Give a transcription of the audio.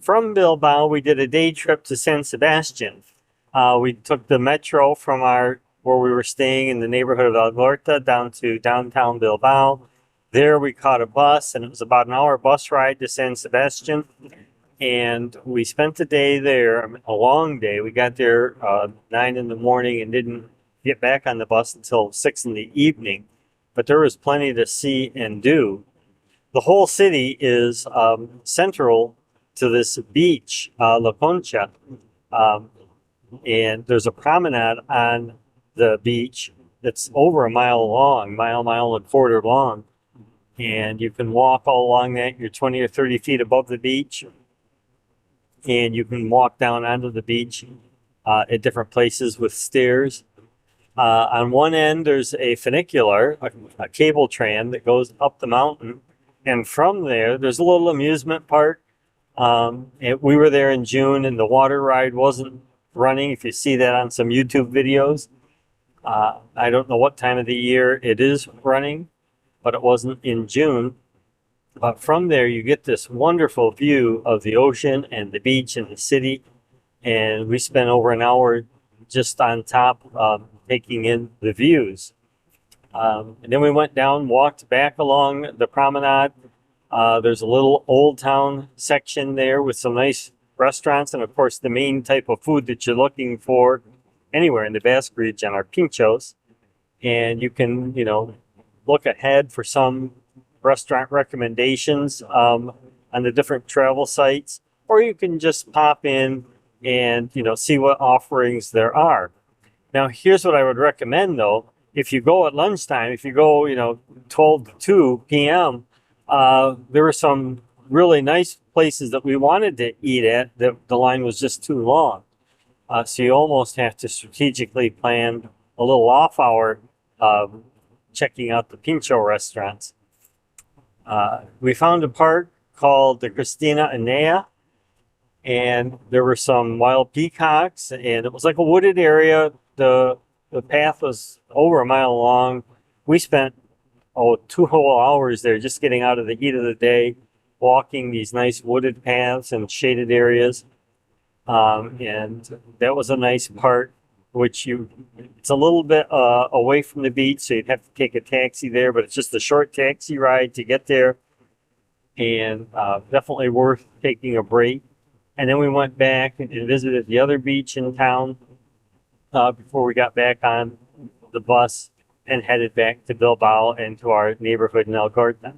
from Bilbao, we did a day trip to San Sebastian. We took the metro from where we were staying in the neighborhood of Algorta down to downtown Bilbao. There we caught a bus, and it was about an hour bus ride to San Sebastian. And we spent the day there, a long day. We got there 9 in the morning and didn't get back on the bus until 6 in the evening. But there was plenty to see and do. The whole city is central to this beach, La Concha. And there's a promenade on the beach that's over a mile long, mile and a quarter long. And you can walk all along that. You're 20 or 30 feet above the beach. And you can walk down onto the beach at different places with stairs. On one end, there's a funicular, a cable tram that goes up the mountain. And from there, there's a little amusement park. We were there in June, and the water ride wasn't running. If you see that on some YouTube videos, I don't know what time of the year it is running, but it wasn't in June. But from there, you get this wonderful view of the ocean and the beach and the city. And we spent over an hour just on top taking in the views. And then we went down, walked back along the promenade. There's a little old town section there with some nice restaurants. And of course, the main type of food that you're looking for anywhere in the Basque region are pintxos. And you can, look ahead for some restaurant recommendations on the different travel sites, or you can just pop in and, see what offerings there are. Now, here's what I would recommend though. If you go at lunchtime, if you go, 12 to 2 p.m., there were some really nice places that we wanted to eat at that the line was just too long. So you almost have to strategically plan a little off hour checking out the pincho restaurants. We found a park called the Chistina Enea, and there were some wild peacocks, and it was like a wooded area. The path was over a mile long. We spent 2 whole hours there just getting out of the heat of the day, walking these nice wooded paths and shaded areas. And that was a nice part, it's a little bit away from the beach, so you'd have to take a taxi there, but it's just a short taxi ride to get there, and definitely worth taking a break. And then we went back and visited the other beach in town before we got back on the bus and headed back to Bilbao and to our neighborhood in Algorta.